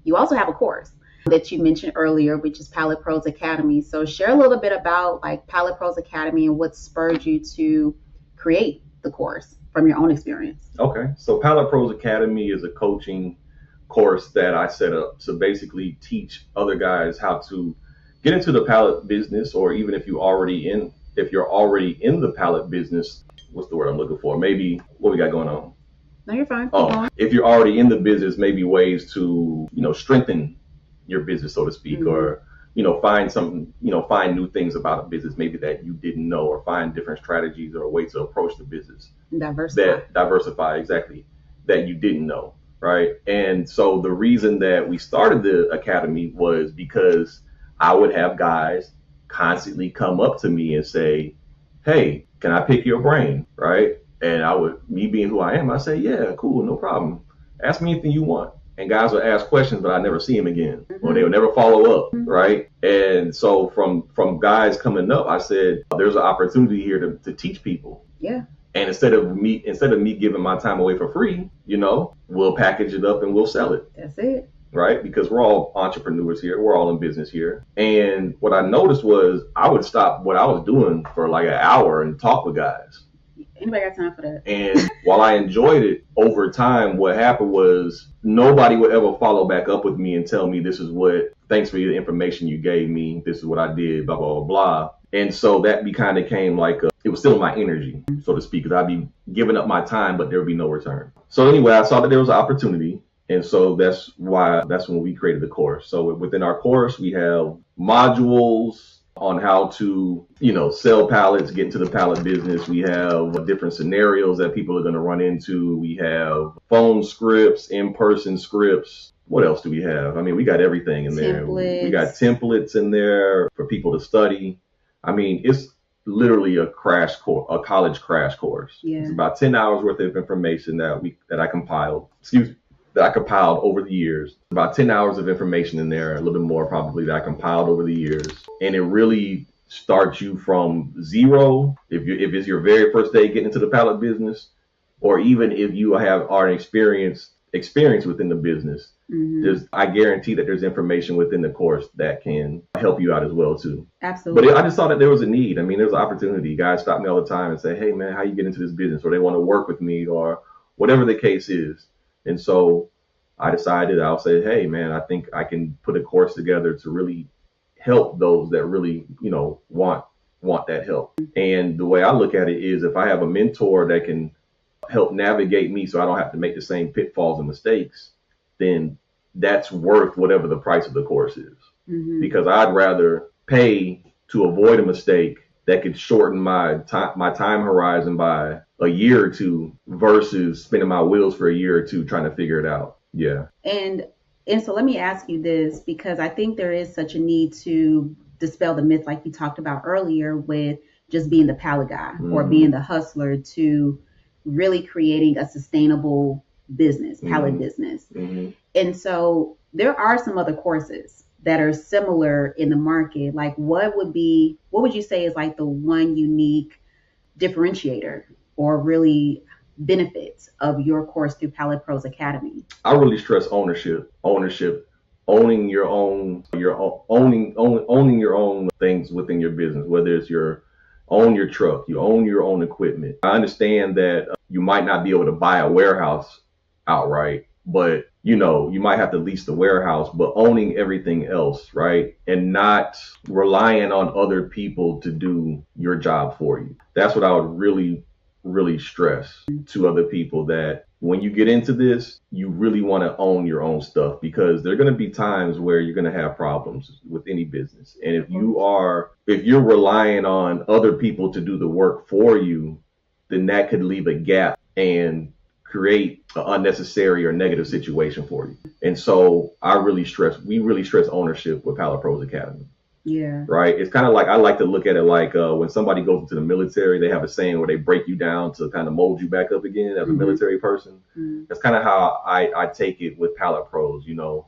you also have a course that you mentioned earlier, which is Pallet Pros Academy. So share a little bit about like Pallet Pros Academy and what spurred you to create the course from your own experience. Okay, so Pallet Pros Academy is a coaching course that I set up to basically teach other guys how to get into the pallet business, or even if you're already in the pallet business, what's the word I'm looking for? Maybe what we got going on. No, you're fine. Oh, if you're already in the business, maybe ways to, strengthen your business, so to speak, Mm-hmm. or, find something, find new things about a business maybe that you didn't know, or find different strategies or a way to approach the business. Diversify, exactly, that you didn't know, right? And so the reason that we started the academy was because I would have guys constantly come up to me and say, hey, can I pick your brain, right? And me being who I am, I say, yeah, cool, no problem. Ask me anything you want. And guys would ask questions, but I never see them again, or they would never follow up, right? And so from guys coming up, I said, there's an opportunity here to teach people. Yeah. And instead of me giving my time away for free, we'll package it up and we'll sell it. That's it. Right? Because we're all entrepreneurs here. We're all in business here. And what I noticed was I would stop what I was doing for like an hour and talk with guys. Anybody got time for that? And while I enjoyed it, over time, what happened was nobody would ever follow back up with me and tell me thanks for the information you gave me. This is what I did, blah, blah, blah, blah. And so that kind of came it was still my energy, so to speak, because I'd be giving up my time, but there would be no return. So anyway, I saw that there was an opportunity. And so that's when we created the course. So within our course, we have modules on how to, sell pallets, get into the pallet business. We have different scenarios that people are going to run into. We have phone scripts, in-person scripts. What else do we have? I mean, we got everything in there. We got templates in there for people to study. I mean, it's literally a college crash course. Yeah. It's about 10 hours worth of information that I compiled. That I compiled over the years. About 10 hours of information in there, a little bit more probably, that I compiled over the years. And it really starts you from zero, if it's your very first day getting into the pallet business, or even if you are an experience within the business. Mm-hmm. I guarantee that there's information within the course that can help you out as well too. Absolutely. But I just saw that there was a need. I mean, there's an opportunity. Guys stop me all the time and say, hey man, how you get into this business? Or they want to work with me, or whatever the case is. And so I decided, I'll say, hey, man, I think I can put a course together to really help those that really, want that help. And the way I look at it is, if I have a mentor that can help navigate me so I don't have to make the same pitfalls and mistakes, then that's worth whatever the price of the course is. Mm-hmm. Because I'd rather pay to avoid a mistake that could shorten my time horizon by a year or two versus spinning my wheels for a year or two trying to figure it out. Yeah. And so let me ask you this, because I think there is such a need to dispel the myth, like you talked about earlier, with just being the pallet guy or being the hustler, to really creating a sustainable business, pallet business. Mm-hmm. And so there are some other courses that are similar in the market. Like what would you say is like the one unique differentiator or really benefits of your course through Pallet Pros Academy? I really stress ownership, owning your own things within your business, whether it's own your truck, you own your own equipment. I understand that you might not be able to buy a warehouse outright, but you might have to lease the warehouse, but owning everything else, right? And not relying on other people to do your job for you. That's what I would really, really stress to other people, that when you get into this, you really want to own your own stuff, because there are going to be times where you're going to have problems with any business. And if you're relying on other people to do the work for you, then that could leave a gap and create an unnecessary or negative situation for you. And so we really stress ownership with Pallet Pros Academy. Yeah. Right. It's kind of like, I like to look at it like when somebody goes into the military, they have a saying where they break you down to kind of mold you back up again as a military person. Mm-hmm. That's kind of how I take it with Pallet Pros. You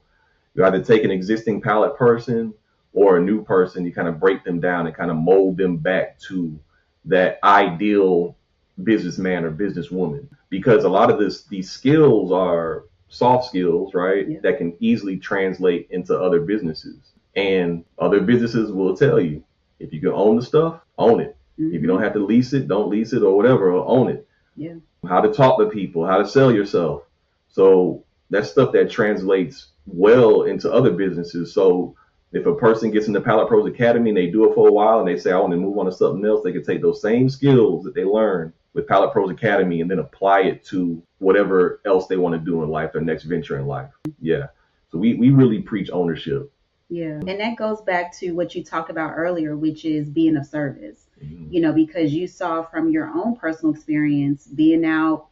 either take an existing pallet person or a new person, you kind of break them down and kind of mold them back to that ideal businessman or businesswoman, because a lot of these skills are soft skills, right, Yeah. that can easily translate into other businesses. And other businesses will tell you, if you can own the stuff, own it. If you don't have to lease it, don't lease it or whatever, or own it. Yeah. How to talk to people, how to sell yourself. So that's stuff that translates well into other businesses. So if a person gets into Pallet Pros Academy and they do it for a while and they say, I want to move on to something else, they can take those same skills that they learned with Pallet Pros Academy and then apply it to whatever else they want to do in life, their next venture in life. Yeah. So we really preach ownership. Yeah. And that goes back to what you talked about earlier, which is being of service, Mhm. because you saw from your own personal experience being out